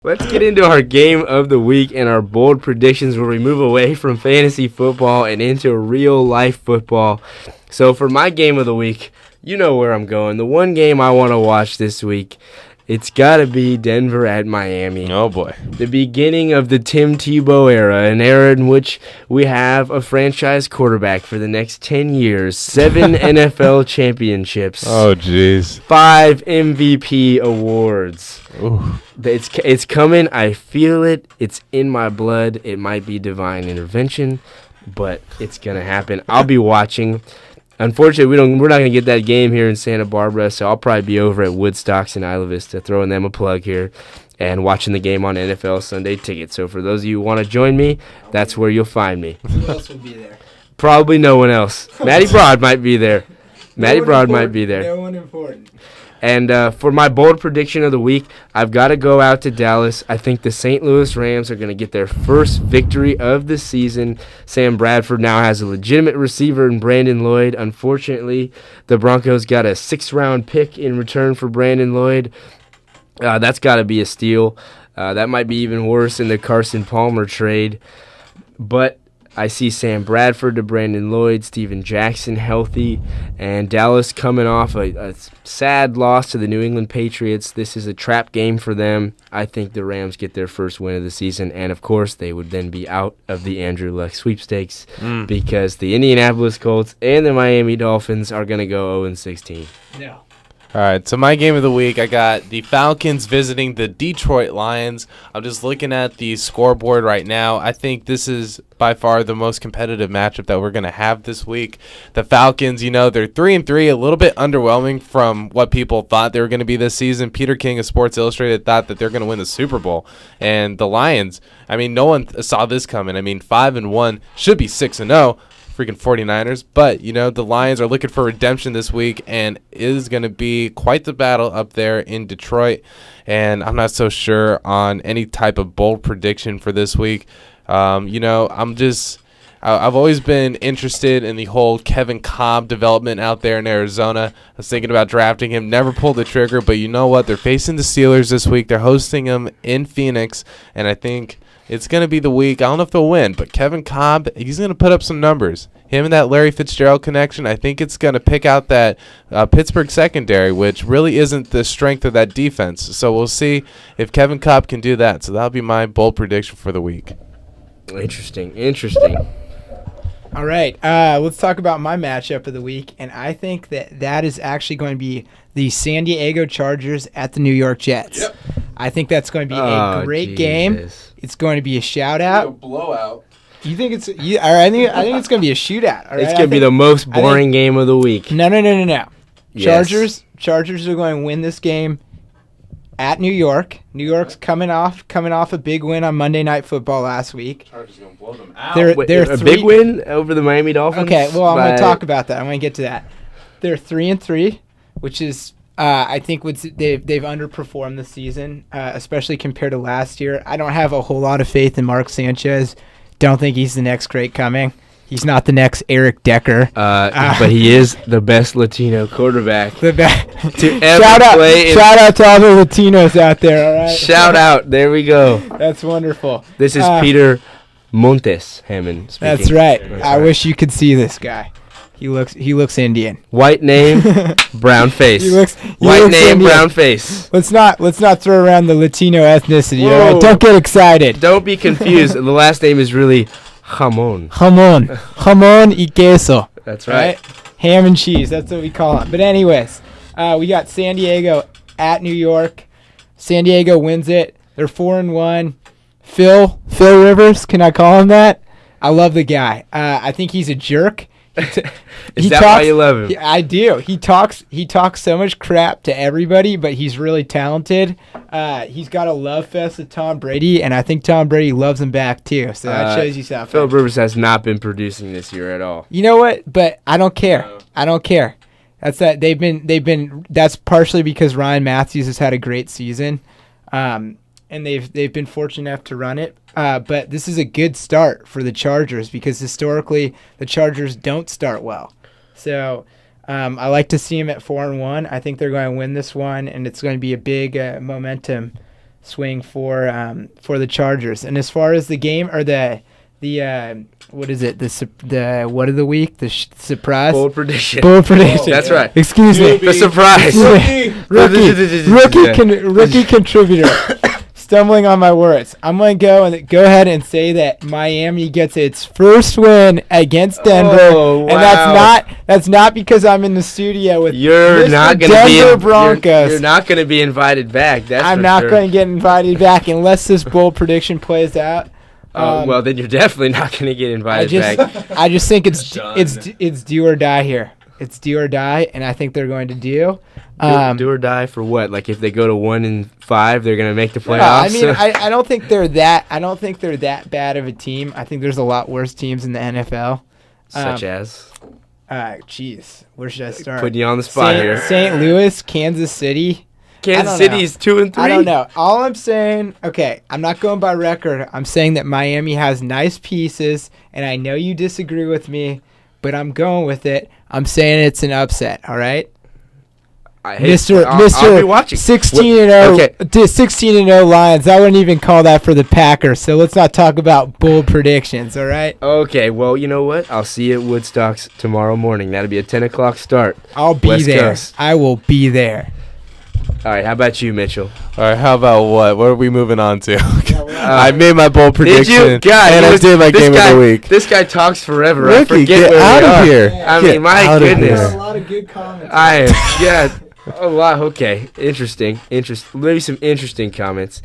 Let's get into our game of the week and our bold predictions where we move away from fantasy football and into real life football. So for my game of the week, you know where I'm going. The one game I want to watch this week, it's got to be Denver at Miami. Oh, boy. The beginning of the Tim Tebow era, an era in which we have a franchise quarterback for the next 10 years, 7 NFL championships. Oh, jeez. 5 MVP awards. Ooh. It's coming. I feel it. It's in my blood. It might be divine intervention, but it's going to happen. I'll be watching. Unfortunately, we're not going to get that game here in Santa Barbara, so I'll probably be over at Woodstocks in Isla Vista, throwing them a plug here, and watching the game on NFL Sunday Ticket. So for those of you who want to join me, that's where you'll find me. Who else will be there? Probably no one else. Matty Broad might be there. Matty Broad might be there. No one important. And for my bold prediction of the week, I've got to go out to Dallas. I think the St. Louis Rams are going to get their first victory of the season. Sam Bradford now has a legitimate receiver in Brandon Lloyd. Unfortunately, the Broncos got a 6th-round pick in return for Brandon Lloyd. That's got to be a steal. That might be even worse in the Carson Palmer trade. But I see Sam Bradford to Brandon Lloyd, Steven Jackson healthy, and Dallas coming off a sad loss to the New England Patriots. This is a trap game for them. I think the Rams get their first win of the season, and of course they would then be out of the Andrew Luck sweepstakes because the Indianapolis Colts and the Miami Dolphins are going to go 0-16. No. All right, so my game of the week, I got the Falcons visiting the Detroit Lions. I'm just looking at the scoreboard right now. I think this is by far the most competitive matchup that we're going to have this week. The Falcons, they're 3-3, a little bit underwhelming from what people thought they were going to be this season. Peter King of Sports Illustrated thought that they're going to win the Super Bowl. And the Lions, no one saw this coming. 5-1 should be 6-0. Freaking 49ers, but the Lions are looking for redemption this week, and it is going to be quite the battle up there in Detroit, and I'm not so sure on any type of bold prediction for this week. I've always been interested in the whole Kevin Cobb development out there in Arizona. I was thinking about drafting him, never pulled the trigger, but you know what? They're facing the Steelers this week. They're hosting them in Phoenix, and I think it's going to be the week. I don't know if they'll win, but Kevin Cobb, he's going to put up some numbers. Him and that Larry Fitzgerald connection, I think it's going to pick out that Pittsburgh secondary, which really isn't the strength of that defense. So we'll see if Kevin Cobb can do that. So that'll be my bold prediction for the week. Interesting. All right, let's talk about my matchup of the week, and I think that is actually going to be the San Diego Chargers at the New York Jets. Yep. I think that's going to be a great game. It's going to be a shout-out. A blowout. You think it's? I think it's going to be a shootout. All right? It's going to be the most boring game of the week. No. Yes. Chargers are going to win this game at New York. New York's coming off a big win on Monday Night Football last week. Chargers are going to blow them out. They're a big win over the Miami Dolphins? Okay, well, I'm going to talk about that. I'm going to get to that. They're 3-3, which is I think they've underperformed this season, especially compared to last year. I don't have a whole lot of faith in Mark Sanchez. Don't think he's the next great coming. He's not the next Eric Decker. But he is the best Latino quarterback to ever play. Shout out to all the Latinos out there, all right? Shout out. There we go. That's wonderful. This is Peter Montes Hammond speaking. That's right. I wish you could see this guy. He looks Indian. White name, brown face. He looks name, Indian. brown face. Let's not throw around the Latino ethnicity. All right? Don't get excited. Don't be confused. The last name is really Jamon y queso. That's right. Ham and cheese. That's what we call it. But anyways, we got San Diego at New York. San Diego wins it. They're 4-1. Phil Rivers. Can I call him that? I love the guy. I think he's a jerk. Is that why you love him? I do. He talks so much crap to everybody, but he's really talented. He's got a love fest with Tom Brady, and I think Tom Brady loves him back too. So that shows you something. Phil Rivers has not been producing this year at all. You know what? But I don't care. I don't care. That's that. They've been. That's partially because Ryan Matthews has had a great season, and they've been fortunate enough to run it. But this is a good start for the Chargers because historically the Chargers don't start well. So I like to see them at 4-1. I think they're going to win this one, and it's going to be a big momentum swing for the Chargers. And as far as the game or the what is it? The what of the week? The surprise. Bold prediction. Bold prediction. That's right. Excuse me. The surprise. Rookie contributor. Stumbling on my words. I'm going to go ahead and say that Miami gets its first win against Denver. Oh, wow. And that's not because I'm in the studio with You're Mr. not going to Denver be Broncos. You're not going to be invited back. That's I'm for not sure. going to get invited back unless this bold prediction plays out. Well, then you're definitely not going to get invited back. I just think it's Done. do or die here. It's do or die, and I think they're going to do. Do or die for what? Like if they go to 1-5, they're going to make the playoffs. I mean, I don't think they're that. I don't think they're that bad of a team. I think there's a lot worse teams in the NFL. Such as. Jeez, where should I start? Putting you on the spot here. St. Louis, Kansas City. Kansas City's 2-3. I don't know. All I'm saying, okay, I'm not going by record. I'm saying that Miami has nice pieces, and I know you disagree with me, but I'm going with it. I'm saying it's an upset. All right. I'll Mr. be watching. 16-0, Okay. 16-0 Lions. I wouldn't even call that for the Packers. So let's not talk about bold predictions. All right. Okay. Well, you know what? I'll see you at Woodstocks tomorrow morning. That'll be a 10 o'clock start. I'll be West there. Coast. I will be there. All right. How about you, Mitchell? All right, how about what? What are we moving on to? I made my bold Did prediction. you? God, and I did my game of the week. This guy talks forever. I Rookie, forget get where out we of are. here. I Get mean, my out of goodness. here. A lot of good comments. I am. Yeah. Oh wow. Okay. Interesting. Maybe some interesting comments.